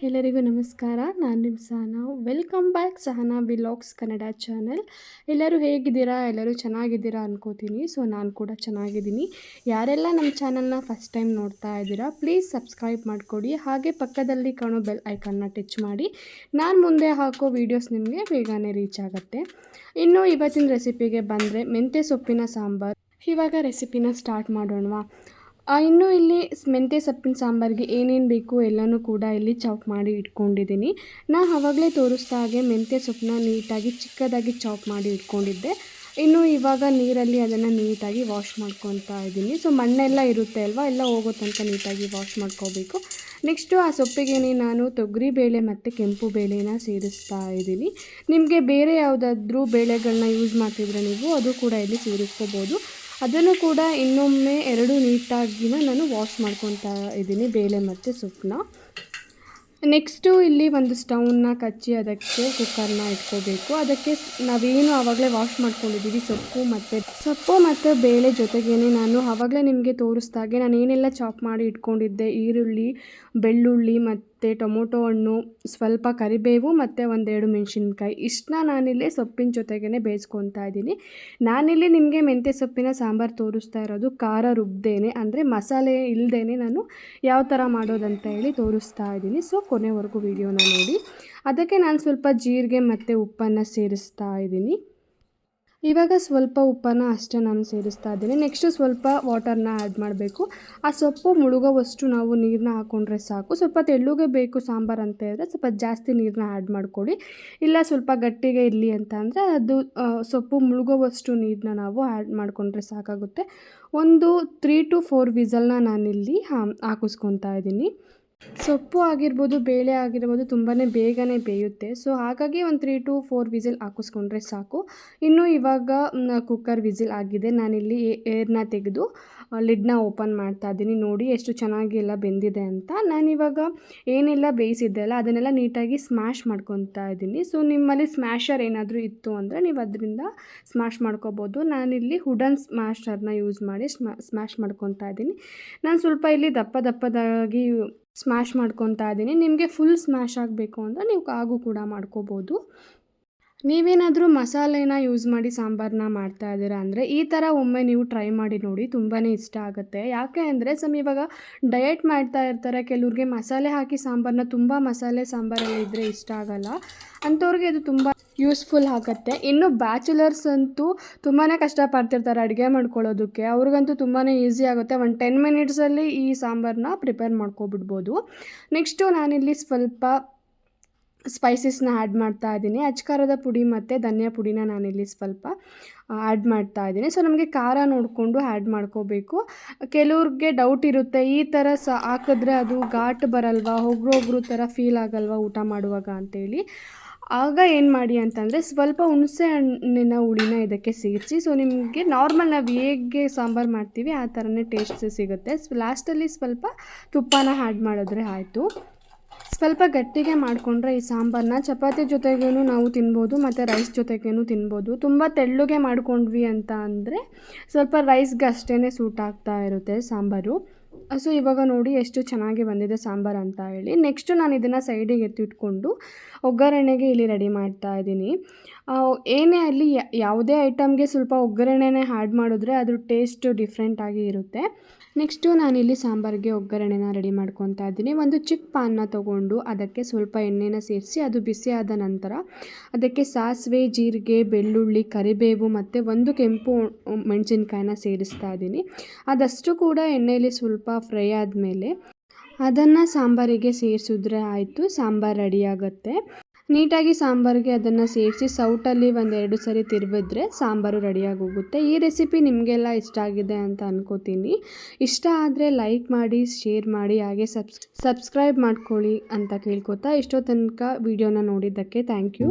ಎಲ್ಲರಿಗೂ ನಮಸ್ಕಾರ. ನಾನು ನಿಮ್ಮ Sahana. Welcome back Sahana vlogs Kannada channel. ಎಲ್ಲರೂ ಹೇಗಿದ್ದೀರಾ? ಎಲ್ಲರೂ ಚೆನ್ನಾಗಿದ್ದೀರಾ ಅನ್ಕೋತೀನಿ. ಸೊ ನಾನು ಕೂಡ ಚೆನ್ನಾಗಿದ್ದೀನಿ. ಯಾರೆಲ್ಲ ನಮ್ಮ ಚಾನಲ್ನ ಫಸ್ಟ್ ಟೈಮ್ ನೋಡ್ತಾ ಇದ್ದೀರಾ, ಪ್ಲೀಸ್ ಸಬ್ಸ್ಕ್ರೈಬ್ ಮಾಡಿಕೊಡಿ. ಹಾಗೆ ಪಕ್ಕದಲ್ಲಿ ಕಾಣೋ ಬೆಲ್ ಐಕನ್ನ ಟಚ್ ಮಾಡಿ. ನಾನು ಮುಂದೆ ಹಾಕೋ ವೀಡಿಯೋಸ್ ನಿಮಗೆ ಬೇಗನೆ ರೀಚ್ ಆಗುತ್ತೆ. ಇನ್ನು ಇವತ್ತಿನ ರೆಸಿಪಿಗೆ ಬಂದರೆ ಮೆಂತ್ಯ ಸೊಪ್ಪಿನ ಸಾಂಬಾರು. ಇವಾಗ ರೆಸಿಪಿನ ಸ್ಟಾರ್ಟ್ ಮಾಡೋಣವಾ? ಇನ್ನು ಇಲ್ಲಿ ಮೆಂತ್ಯ ಸೊಪ್ಪಿನ ಸಾಂಬಾರಿಗೆ ಏನೇನು ಬೇಕು ಎಲ್ಲನೂ ಕೂಡ ಇಲ್ಲಿ ಚಾಪ್ ಮಾಡಿ ಇಟ್ಕೊಂಡಿದ್ದೀನಿ. ನಾನು ಆವಾಗಲೇ ತೋರಿಸ್ತಾ ಹಾಗೆ ಮೆಂತ್ಯ ಸೊಪ್ಪನ್ನ ನೀಟಾಗಿ ಚಿಕ್ಕದಾಗಿ ಚಾಪ್ ಮಾಡಿ ಇಟ್ಕೊಂಡಿದ್ದೆ. ಇನ್ನು ಇವಾಗ ನೀರಲ್ಲಿ ಅದನ್ನು ನೀಟಾಗಿ ವಾಶ್ ಮಾಡ್ಕೊತಾ ಇದ್ದೀನಿ. ಸೊ ಮಣ್ಣೆಲ್ಲ ಇರುತ್ತೆ ಅಲ್ವಾ, ಎಲ್ಲ ಹೋಗೋ ತನಕ ನೀಟಾಗಿ ವಾಶ್ ಮಾಡ್ಕೋಬೇಕು. ನೆಕ್ಸ್ಟು ಆ ಸೊಪ್ಪಿಗೆ ನಾನು ತೊಗರಿಬೇಳೆ ಮತ್ತು ಕೆಂಪು ಬೇಳೆನ ಸೇರಿಸ್ತಾ ಇದ್ದೀನಿ. ನಿಮಗೆ ಬೇರೆ ಯಾವುದಾದ್ರೂ ಬೇಳೆಗಳನ್ನ ಯೂಸ್ ಮಾಡ್ತಿದ್ರೆ ನೀವು ಅದು ಕೂಡ ಇಲ್ಲಿ ಸೇರಿಸ್ಕೋಬೋದು. ಅದನ್ನು ಕೂಡ ಇನ್ನೊಮ್ಮೆ ಎರಡು ನೀಟಾಗಿನ ನಾನು ವಾಶ್ ಮಾಡ್ಕೊತಾ ಇದ್ದೀನಿ, ಬೇಳೆ ಮತ್ತು ಸೊಪ್ಪನ್ನ. ನೆಕ್ಸ್ಟು ಇಲ್ಲಿ ಒಂದು ಸ್ಟವ್ನ ಕಚ್ಚಿ ಅದಕ್ಕೆ ಕುಕ್ಕರ್ನ ಇಟ್ಕೋಬೇಕು. ಅದಕ್ಕೆ ನಾವೇನು ಆವಾಗಲೇ ವಾಶ್ ಮಾಡ್ಕೊಂಡಿದ್ದೀವಿ ಸೊಪ್ಪು ಮತ್ತು ಬೇಳೆ ಜೊತೆಗೇ ನಾನು ಆವಾಗಲೇ ನಿಮಗೆ ತೋರಿಸ್ದಾಗೆ ನಾನು ಏನೆಲ್ಲ ಚಾಪ್ ಮಾಡಿ ಇಟ್ಕೊಂಡಿದ್ದೆ, ಈರುಳ್ಳಿ, ಬೆಳ್ಳುಳ್ಳಿ ಮತ್ತು ಟೊಮೊಟೊ ಹಣ್ಣು, ಸ್ವಲ್ಪ ಕರಿಬೇವು ಮತ್ತು ಒಂದೆರಡು ಮೆಣಸಿನ್ಕಾಯಿ, ಇಷ್ಟನ್ನ ನಾನಿಲ್ಲಿ ಸೊಪ್ಪಿನ ಜೊತೆಗೇ ಬೇಯಿಸ್ಕೊತಾ ಇದ್ದೀನಿ. ನಾನಿಲ್ಲಿ ನಿಮಗೆ ಮೆಂತ್ಯ ಸೊಪ್ಪಿನ ಸಾಂಬಾರು ತೋರಿಸ್ತಾ ಇರೋದು ಖಾರ ರುಬ್ದೇನೆ, ಅಂದರೆ ಮಸಾಲೆ ಇಲ್ಲದೇ ನಾನು ಯಾವ ಥರ ಮಾಡೋದಂತ ಹೇಳಿ ತೋರಿಸ್ತಾ ಇದ್ದೀನಿ. ಸೊ ಕೊನೆವರೆಗೂ ವಿಡಿಯೋನ ನೋಡಿ. ಅದಕ್ಕೆ ನಾನು ಸ್ವಲ್ಪ ಜೀರಿಗೆ ಮತ್ತು ಉಪ್ಪನ್ನು ಸೇರಿಸ್ತಾ ಇದ್ದೀನಿ. ಇವಾಗ ಸ್ವಲ್ಪ ಉಪ್ಪನ್ನು ಅಷ್ಟೇ ನಾನು ಸೇರಿಸ್ತಾ ಇದ್ದೀನಿ. ನೆಕ್ಸ್ಟು ಸ್ವಲ್ಪ ವಾಟರ್ನ ಆ್ಯಡ್ ಮಾಡಬೇಕು. ಆ ಸೊಪ್ಪು ಮುಳುಗೋವಷ್ಟು ನಾವು ನೀರನ್ನ ಹಾಕ್ಕೊಂಡ್ರೆ ಸಾಕು. ಸ್ವಲ್ಪ ತೆಳ್ಳಗೆ ಬೇಕು ಸಾಂಬಾರು ಅಂತ ಹೇಳಿದ್ರೆ ಸ್ವಲ್ಪ ಜಾಸ್ತಿ ನೀರನ್ನ ಆ್ಯಡ್ ಮಾಡ್ಕೊಳ್ಳಿ. ಇಲ್ಲ ಸ್ವಲ್ಪ ಗಟ್ಟಿಗೆ ಇರಲಿ ಅಂತ ಅಂದರೆ ಅದು ಸೊಪ್ಪು ಮುಳುಗೋವಷ್ಟು ನೀರನ್ನ ನಾವು ಆ್ಯಡ್ ಮಾಡಿಕೊಂಡ್ರೆ ಸಾಕಾಗುತ್ತೆ. ಒಂದು 3 to 4 ವಿಸಲ್ನ ನಾನಿಲ್ಲಿ ಹಾಕಿಸ್ಕೊತಾ ಇದ್ದೀನಿ. ಸೊಪ್ಪು ಆಗಿರ್ಬೋದು, ಬೇಳೆ ಆಗಿರ್ಬೋದು ತುಂಬಾ ಬೇಗನೆ ಬೇಯುತ್ತೆ. ಸೊ ಹಾಗಾಗಿ ಒಂದು 3 to 4 ವಿಸಿಲ್ ಹಾಕಿಸ್ಕೊಂಡ್ರೆ ಸಾಕು. ಇನ್ನು ಇವಾಗ ಕುಕ್ಕರ್ ವಿಸಿಲ್ ಆಗಿದೆ. ನಾನಿಲ್ಲಿ ಏರ್ನ ತೆಗೆದು ಲಿಡ್ನ ಓಪನ್ ಮಾಡ್ತಾ ಇದ್ದೀನಿ. ನೋಡಿ ಎಷ್ಟು ಚೆನ್ನಾಗಿ ಎಲ್ಲ ಬೆಂದಿದೆ ಅಂತ. ನಾನಿವಾಗ ಏನೆಲ್ಲ ಬೇಯಿಸಿದ್ದೆ ಅಲ್ಲ ಅದನ್ನೆಲ್ಲ ನೀಟಾಗಿ ಸ್ಮ್ಯಾಶ್ ಮಾಡ್ಕೊತಾ ಇದ್ದೀನಿ. ಸೊ ನಿಮ್ಮಲ್ಲಿ ಸ್ಮ್ಯಾಶರ್ ಏನಾದರೂ ಇತ್ತು ಅಂದರೆ ನೀವು ಅದರಿಂದ ಸ್ಮ್ಯಾಶ್ ಮಾಡ್ಕೋಬೋದು. ನಾನಿಲ್ಲಿ ವುಡನ್ ಸ್ಮ್ಯಾಶರ್ನ ಯೂಸ್ ಮಾಡಿ ಸ್ಮ್ಯಾಶ್ ಮಾಡ್ಕೊತಾ ಇದ್ದೀನಿ. ನಾನು ಸ್ವಲ್ಪ ಇಲ್ಲಿ ದಪ್ಪದಾಗಿ ಸ್ಮ್ಯಾಶ್ ಮಾಡ್ಕೊತಾ ಇದ್ದೀನಿ. ನಿಮಗೆ ಫುಲ್ ಸ್ಮ್ಯಾಶ್ ಆಗಬೇಕು ಅಂದರೆ ನೀವು ಹಾಗೂ ಕೂಡ ಮಾಡ್ಕೋಬೋದು. ನೀವೇನಾದರೂ ಮಸಾಲೆನ ಯೂಸ್ ಮಾಡಿ ಸಾಂಬಾರನ್ನ ಮಾಡ್ತಾ ಇದ್ದೀರಾ ಅಂದರೆ ಈ ಥರ ಒಮ್ಮೆ ನೀವು ಟ್ರೈ ಮಾಡಿ ನೋಡಿ, ತುಂಬಾ ಇಷ್ಟ ಆಗುತ್ತೆ. ಯಾಕೆ ಅಂದರೆ ಇವಾಗ ಡಯಟ್ ಮಾಡ್ತಾ ಇರ್ತಾರೆ, ಕೆಲವ್ರಿಗೆ ಮಸಾಲೆ ಹಾಕಿ ಸಾಂಬಾರನ್ನ ತುಂಬ ಮಸಾಲೆ ಸಾಂಬಾರಲ್ಲಿ ಇದ್ದರೆ ಇಷ್ಟ ಆಗಲ್ಲ, ಅಂಥವ್ರಿಗೆ ಇದು ತುಂಬ ಯೂಸ್ಫುಲ್ ಆಗುತ್ತೆ. ಇನ್ನು ಬ್ಯಾಚುಲರ್ಸ್ ಅಂತೂ ತುಂಬಾ ಕಷ್ಟಪಡ್ತಿರ್ತಾರೆ ಅಡುಗೆ ಮಾಡ್ಕೊಳ್ಳೋದಕ್ಕೆ, ಅವ್ರಿಗಂತೂ ತುಂಬಾ ಈಸಿ ಆಗುತ್ತೆ. ಒಂದು 10 ಮಿನಿಟ್ಸಲ್ಲಿ ಈ ಸಾಂಬಾರನ್ನ ಪ್ರಿಪೇರ್ ಮಾಡ್ಕೊಬಿಡ್ಬೋದು. ನೆಕ್ಸ್ಟು ನಾನಿಲ್ಲಿ ಸ್ವಲ್ಪ ಸ್ಪೈಸಸ್ನ ಆ್ಯಡ್ ಮಾಡ್ತಾ ಇದ್ದೀನಿ. ಅಚ್ಕಾರದ ಪುಡಿ ಮತ್ತು ಧನಿಯಾ ಪುಡಿನ ನಾನಿಲ್ಲಿ ಸ್ವಲ್ಪ ಆ್ಯಡ್ ಮಾಡ್ತಾ ಇದ್ದೀನಿ. ಸೊ ನಮಗೆ ಖಾರ ನೋಡಿಕೊಂಡು ಆ್ಯಡ್ ಮಾಡ್ಕೋಬೇಕು. ಕೆಲವ್ರಿಗೆ ಡೌಟ್ ಇರುತ್ತೆ, ಈ ಥರ ಹಾಕಿದ್ರೆ ಅದು ಘಾಟ್ ಬರಲ್ವಾ, ಒಬ್ರು ಥರ ಫೀಲ್ ಆಗಲ್ವಾ ಊಟ ಮಾಡುವಾಗ ಅಂತೇಳಿ. ಆಗ ಏನು ಮಾಡಿ ಅಂತಂದರೆ ಸ್ವಲ್ಪ ಹುಣಸೆ ಹಣ್ಣಿನ ಹುಳಿನ ಇದಕ್ಕೆ ಸೇರಿಸಿ. ಸೊ ನಿಮಗೆ ನಾರ್ಮಲ್ ನಾವು ಹೇಗೆ ಸಾಂಬಾರು ಮಾಡ್ತೀವಿ ಆ ಥರನೇ ಟೇಸ್ಟ್ ಸಿಗುತ್ತೆ. ಲಾಸ್ಟಲ್ಲಿ ಸ್ವಲ್ಪ ತುಪ್ಪನ ಆ್ಯಡ್ ಮಾಡಿದ್ರೆ ಆಯಿತು. ಸ್ವಲ್ಪ ಗಟ್ಟಿಗೆ ಮಾಡಿಕೊಂಡ್ರೆ ಈ ಸಾಂಬಾರನ್ನ ಚಪಾತಿ ಜೊತೆಗೂ ನಾವು ತಿನ್ಬೋದು ಮತ್ತು ರೈಸ್ ಜೊತೆಗೇನು ತಿನ್ಬೋದು. ತುಂಬ ತೆಳ್ಳಗೆ ಮಾಡ್ಕೊಂಡ್ವಿ ಅಂತ ಅಂದರೆ ಸ್ವಲ್ಪ ರೈಸ್ಗೆ ಅಷ್ಟೇ ಸೂಟ್ ಆಗ್ತಾ ಇರುತ್ತೆ ಸಾಂಬಾರು. ಸೊ ಇವಾಗ ನೋಡಿ ಎಷ್ಟು ಚೆನ್ನಾಗಿ ಬಂದಿದೆ ಸಾಂಬಾರು ಅಂತ ಹೇಳಿ. ನೆಕ್ಸ್ಟು ನಾನು ಇದನ್ನು ಸೈಡಿಗೆ ಎತ್ತಿಟ್ಕೊಂಡು ಒಗ್ಗರಣೆಗೆ ಇಲ್ಲಿ ರೆಡಿ ಮಾಡ್ತಾ ಇದ್ದೀನಿ. ಏನೇ ಅಲ್ಲಿ ಯಾವುದೇ ಐಟಮ್ಗೆ ಸ್ವಲ್ಪ ಒಗ್ಗರಣೆನೇ ಆ್ಯಡ್ ಮಾಡಿದ್ರೆ ಅದ್ರ ಟೇಸ್ಟು ಡಿಫ್ರೆಂಟಾಗಿ ಇರುತ್ತೆ. ನೆಕ್ಸ್ಟು ನಾನಿಲ್ಲಿ ಸಾಂಬಾರಿಗೆ ಒಗ್ಗರಣೆನ ರೆಡಿ ಮಾಡ್ಕೊತಾ ಇದ್ದೀನಿ. ಒಂದು ಚಿಕ್ಕ ಪಾನ್ನ ತೊಗೊಂಡು ಅದಕ್ಕೆ ಸ್ವಲ್ಪ ಎಣ್ಣೆನ ಸೇರಿಸಿ ಅದು ಬಿಸಿ ಆದ ನಂತರ ಅದಕ್ಕೆ ಸಾಸಿವೆ, ಜೀರಿಗೆ, ಬೆಳ್ಳುಳ್ಳಿ, ಕರಿಬೇವು ಮತ್ತು ಒಂದು ಕೆಂಪು ಮೆಣಸಿನ್ಕಾಯಿನ ಸೇರಿಸ್ತಾ ಇದ್ದೀನಿ. ಅದಷ್ಟು ಕೂಡ ಎಣ್ಣೆಯಲ್ಲಿ ಸ್ವಲ್ಪ ಫ್ರೈ ಆದಮೇಲೆ ಅದನ್ನು ಸಾಂಬಾರಿಗೆ ಸೇರಿಸಿದ್ರೆ ಆಯಿತು, ಸಾಂಬಾರು ರೆಡಿಯಾಗುತ್ತೆ. ನೀಟಾಗಿ ಸಾಂಬಾರಿಗೆ ಅದನ್ನು ಸೇರಿಸಿ ಸೌಟಲ್ಲಿ 1-2 ಸರಿ ತಿರುವಿದ್ರೆ ಸಾಂಬಾರು ರೆಡಿಯಾಗಿ ಹೋಗುತ್ತೆ. ಈ ರೆಸಿಪಿ ನಿಮಗೆಲ್ಲ ಇಷ್ಟ ಆಗಿದೆ ಅಂತ ಅನ್ಕೋತೀನಿ. ಇಷ್ಟ ಆದರೆ ಲೈಕ್ ಮಾಡಿ, ಶೇರ್ ಮಾಡಿ, ಹಾಗೆ ಸಬ್ಸ್ಕ್ರೈಬ್ ಮಾಡ್ಕೊಳ್ಳಿ ಅಂತ ಕೇಳ್ಕೊತಾ ಇಷ್ಟೋ ತನಕ ವಿಡಿಯೋನ ನೋಡಿದ್ದಕ್ಕೆ ಥ್ಯಾಂಕ್ ಯು.